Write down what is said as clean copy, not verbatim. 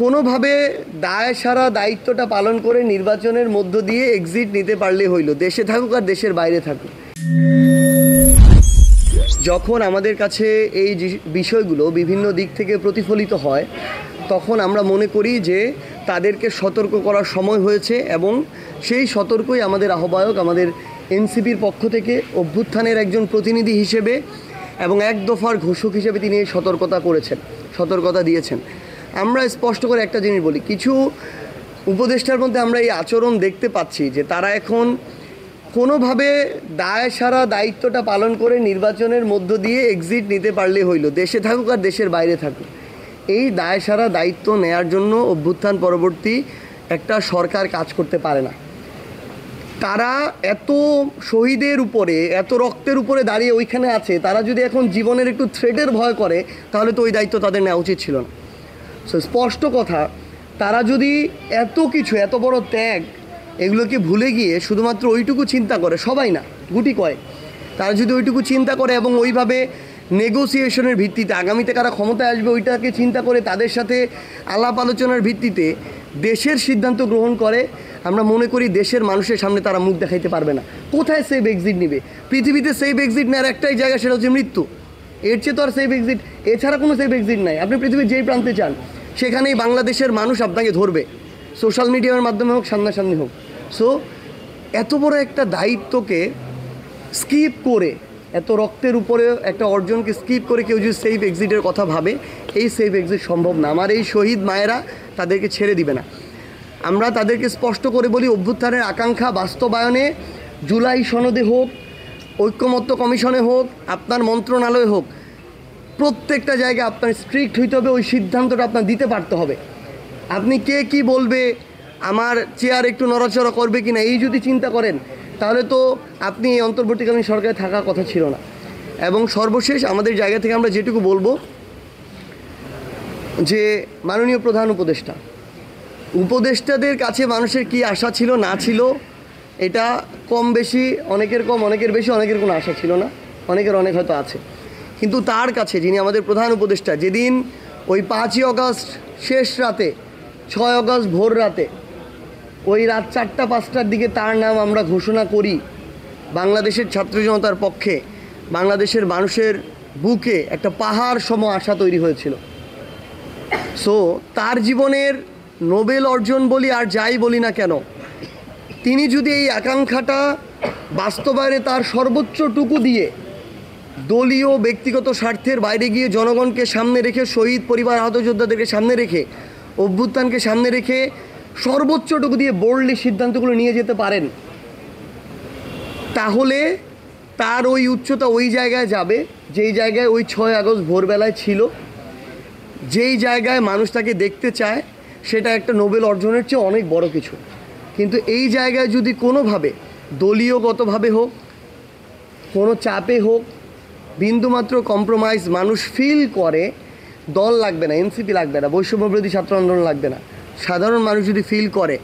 কোনোভাবে দায় সারা দায়িত্বটা পালন করে নির্বাচনের মধ্য দিয়ে এক্সিট নিতে পারলে হইল, দেশে থাকুক আর দেশের বাইরে থাকুক। যখন আমাদের কাছে এই বিষয়গুলো বিভিন্ন দিক থেকে প্রতিফলিত হয় তখন আমরা মনে করি যে তাদেরকে সতর্ক করার সময় হয়েছে, এবং সেই সতর্কই আমাদের আহ্বায়ক আমাদের এনসিপির পক্ষ থেকে অভ্যুত্থানের একজন প্রতিনিধি হিসেবে এবং এক দফার ঘোষক হিসেবে তিনি এই সতর্কতা দিয়েছেন। আমরা স্পষ্ট করে একটা জিনিস বলি, কিছু উপদেষ্টার মধ্যে আমরা এই আচরণ দেখতে পাচ্ছি যে তারা এখন কোনোভাবে দায় সারা দায়িত্বটা পালন করে নির্বাচনের মধ্য দিয়ে এক্সিট নিতে পারলে হইল, দেশে থাকুক আর দেশের বাইরে থাকুক। এই দায় সারা দায়িত্ব নেয়ার জন্য অভ্যুত্থান পরবর্তী একটা সরকার কাজ করতে পারে না। তারা এত শহীদের উপরে, এত রক্তের উপরে দাঁড়িয়ে ওইখানে আছে, তারা যদি এখন জীবনের একটু থ্রেটের ভয় করে তাহলে তো ওই দায়িত্ব তাদের নেওয়া উচিত ছিল না। সো স্পষ্ট কথা, তারা যদি এত কিছু, এত বড় ত্যাগ, এগুলোকে ভুলে গিয়ে শুধুমাত্র ওইটুকু চিন্তা করে, সবাই না গুটি কয়েক, তারা যদি ওইটুকু চিন্তা করে এবং ওইভাবে নেগোসিয়েশনের ভিত্তিতে আগামীতে কারা ক্ষমতায় আসবে ওইটাকে চিন্তা করে তাদের সাথে আলাপ আলোচনার ভিত্তিতে দেশের সিদ্ধান্ত গ্রহণ করে, আমরা মনে করি দেশের মানুষের সামনে তারা মুখ দেখাইতে পারবে না। কোথায় সেফ এক্সিট নেবে? পৃথিবীতে সেফ এক্সিট নেওয়ার একটাই জায়গা, সেটা হচ্ছে মৃত্যু। এর চেয়ে তো আর সেফ এক্সিট, এছাড়া কোনো সেফ এক্সিট নাই। আপনি পৃথিবীর যেই প্রান্তে চান সেখানেই বাংলাদেশের মানুষ আপনাকে ধরবে, সোশ্যাল মিডিয়ার মাধ্যমে হোক, সামনাসামনি হোক। সো এত বড় একটা দায়িত্বকে স্কিপ করে, এত রক্তের উপরে একটা অর্জনকে স্কিপ করে কেউ যদি সেফ এক্সিটের কথা ভাবে, এই সেফ এক্সিট সম্ভব না। আমার এই শহীদ মায়েরা তাদেরকে ছেড়ে দিবে না। আমরা তাদেরকে স্পষ্ট করে বলি, অভ্যুত্থানের আকাঙ্ক্ষা বাস্তবায়নে জুলাই সনদে হোক, ঐক্যমত্য কমিশনে হোক, আপনার মন্ত্রণালয়ে হোক, প্রত্যেকটা জায়গায় আপনার স্ট্রিক্ট হইতে হবে, ওই সিদ্ধান্তটা আপনার দিতে পারতে হবে। আপনি কে কি বলবে, আমার চেয়ার একটু নড়াচড়া করবে কিনা, এই যদি চিন্তা করেন তাহলে তো আপনি এই অন্তর্বর্তীকালীন সরকারে থাকার কথা ছিল না। এবং সর্বশেষ আমাদের জায়গা থেকে আমরা যেটুকু বলবো যে মাননীয় প্রধান উপদেষ্টাদের কাছে মানুষের কি আশা ছিল না ছিল, এটা কম বেশি, অনেকের কম অনেকের বেশি, অনেকের কোনো আশা ছিল না, অনেকের অনেক হয়তো আছে। কিন্তু তার কাছে, যিনি আমাদের প্রধান উপদেষ্টা, যেদিন ওই 5ই আগস্ট শেষ রাতে, 6 আগস্ট ভোর রাতে, ওই রাত 4টা-5টার দিকে তার নাম আমরা ঘোষণা করি, বাংলাদেশের ছাত্র জনতার পক্ষে বাংলাদেশের মানুষের বুকে একটা পাহাড় সম আশা তৈরি হয়েছিল। সো তার জীবনের নোবেল অর্জন বলি আর যাই বলি না কেন, তিনি যদি এই আকাঙ্ক্ষাটা বাস্তবায়নে তার সর্বোচ্চটুকু দিয়ে দলীয় ব্যক্তিগত স্বার্থের বাইরে গিয়ে জনগণকে সামনে রেখে, শহীদ পরিবার, আহত যোদ্ধাদেরকে সামনে রেখে, অভ্যুত্থানকে সামনে রেখে সর্বোচ্চটুকু দিয়ে বোল্ডলি সিদ্ধান্তগুলো নিয়ে যেতে পারেন, তাহলে তার ওই উচ্চতা ওই জায়গায় যাবে যেই জায়গায় ওই 6 আগস্ট ভোরবেলায় ছিল। যেই জায়গায় মানুষ তাকে দেখতে চায় সেটা একটা নোবেল অর্জনের চেয়ে অনেক বড় কিছু। কিন্তু এই জায়গায় যদি কোনোভাবে দলীয়গতভাবে হোক, কোনো চাপে হোক, বিন্দুমাত্র কম্প্রোমাইজ মানুষ ফিল করে, দল লাগবে না, এনসিপি লাগবে না, বৈষম্যবিরোধী ছাত্র আন্দোলন লাগবে না, সাধারণ মানুষ যদি ফিল করে